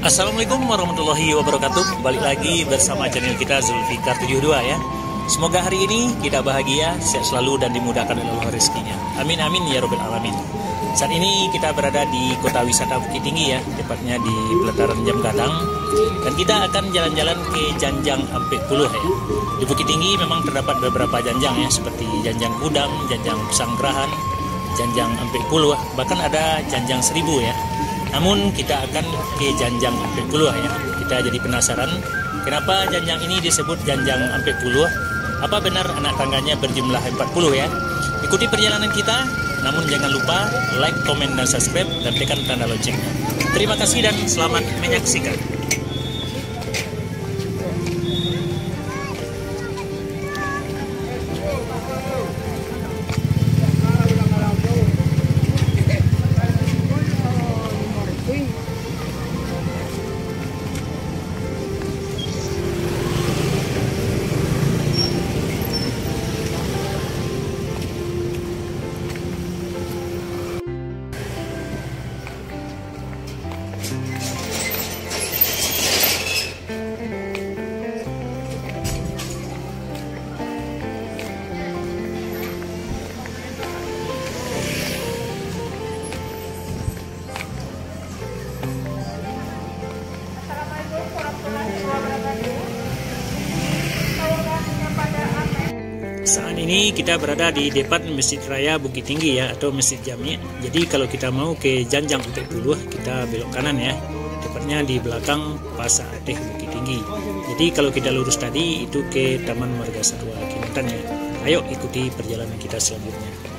Assalamualaikum warahmatullahi wabarakatuh. Balik lagi bersama channel kita Zulfikar 72 ya. Semoga hari ini kita bahagia, sehat selalu dan dimudahkan oleh Allah rezekinya. Amin amin ya robbal alamin. Saat ini kita berada di kota wisata Bukit Tinggi ya, tepatnya di pelataran Jam Gadang. Dan kita akan jalan-jalan ke Janjang Ampek Puluh ya. Di Bukit Tinggi memang terdapat beberapa janjang ya, seperti Janjang Gudang, Janjang Pesanggrahan, Janjang Ampek Puluh, bahkan ada Janjang 1000 ya. Namun kita akan ke Janjang Ampek Puluh ya. Kita jadi penasaran kenapa janjang ini disebut Janjang Ampek Puluh. Apa benar anak tangganya berjumlah 40 ya? Ikuti perjalanan kita, namun jangan lupa like, komen, dan subscribe, dan tekan tanda loncengnya. Terima kasih dan selamat menyaksikan. Saat ini kita berada di depan Masjid Raya Bukit Tinggi ya, atau Masjid Jami. Jadi kalau kita mau ke Janjang Ampek Puluh, kita belok kanan ya, tepatnya di belakang Pasar Adeh Bukit Tinggi. Jadi kalau kita lurus tadi itu ke Taman Marga Satwa Kinantan ya. Ayo ikuti perjalanan kita selanjutnya.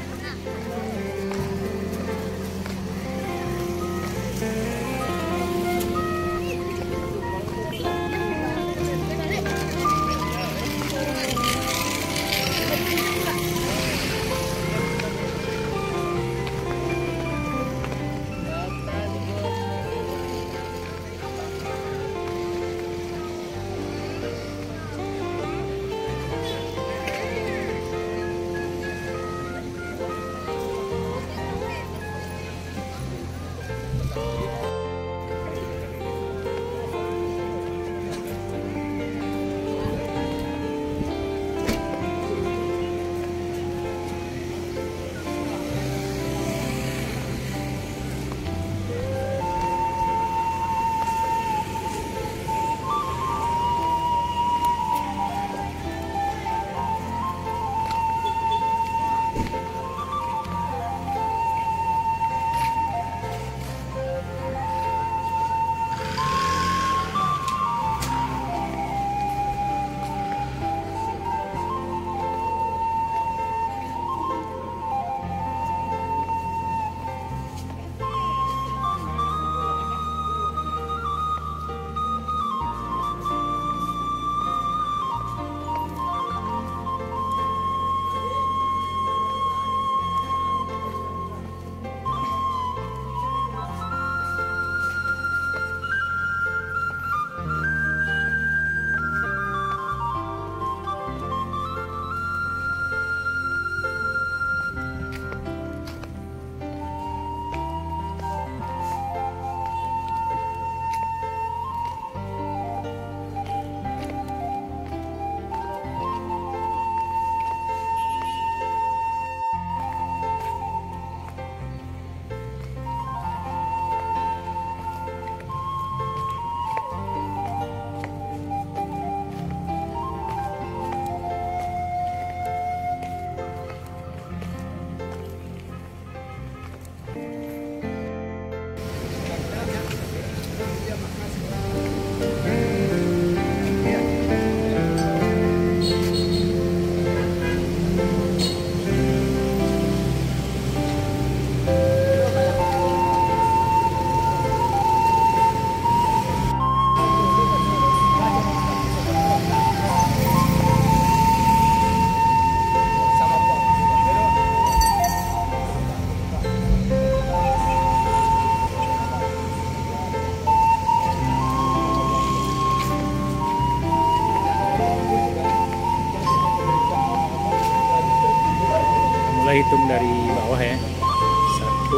Mulai hitung dari bawah ya. 1,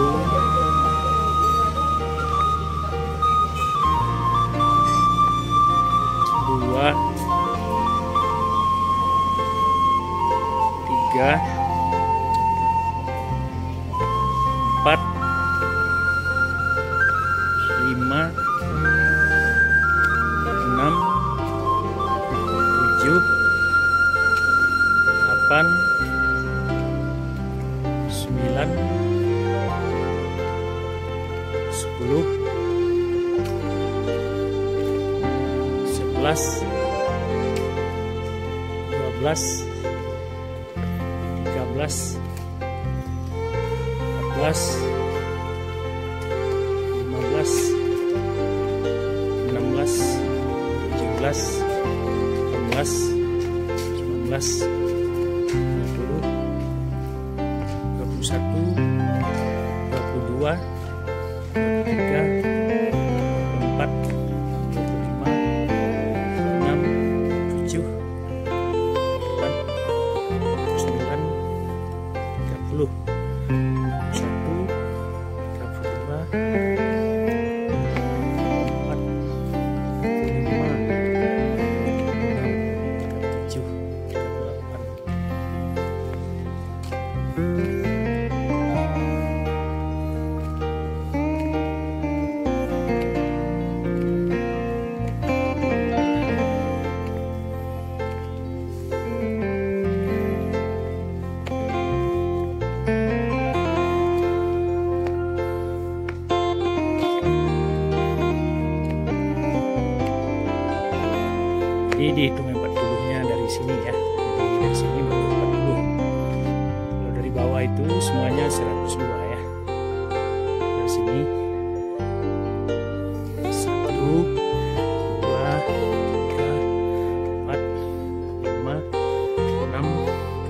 4, 5, 6, 7, 8, 9, 10, 11, 12, 13, 14, 15, 16, 17, 18, 19, 20, 21, 22, 23, 24, 25, 26, 27, 8, 9, 30, Jadi dihitung 40-nya dari sini ya. Jadi dari sini baru 40. Kalau dari bawah itu semuanya 102 ya. Dari sini 1, 2, 3, 4, 5, 6,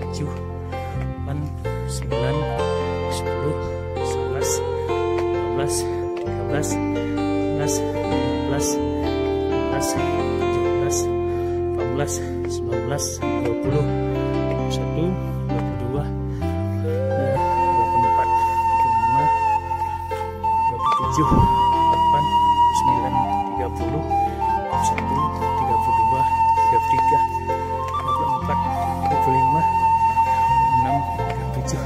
7, 8, 9, 10, 11, 12, 13, 14, 15, 16, 17, 18, 19, 20, 21, 22, 24, 25, 27, 8, 9, 30, 31, 32, 33, 34, 35, 36, 37,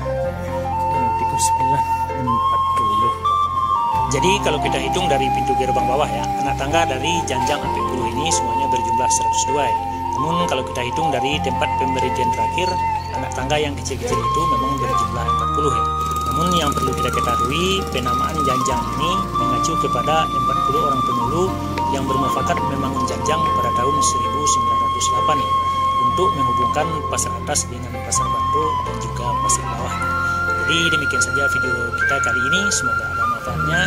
dan 39, dan 40. Jadi kalau kita hitung dari pintu gerbang bawah ya, anak tangga dari janjang sampai puluh ini semuanya berjumlah 102 ya. Namun kalau kita hitung dari tempat pemberhentian terakhir, anak tangga yang kecil-kecil itu memang berjumlah 40 ya. Namun yang perlu kita ketahui, penamaan janjang ini mengacu kepada 40 orang pemulu yang bermufakat membangun janjang pada tahun 1908 ya, untuk menghubungkan pasar atas dengan pasar Bantu dan juga pasar bawah. Jadi demikian saja video kita kali ini, semoga ada manfaatnya.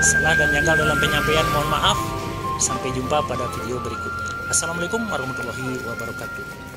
Salah dan janggal dalam penyampaian mohon maaf. Sampai jumpa pada video berikutnya. Assalamualaikum warahmatullahi wabarakatuh.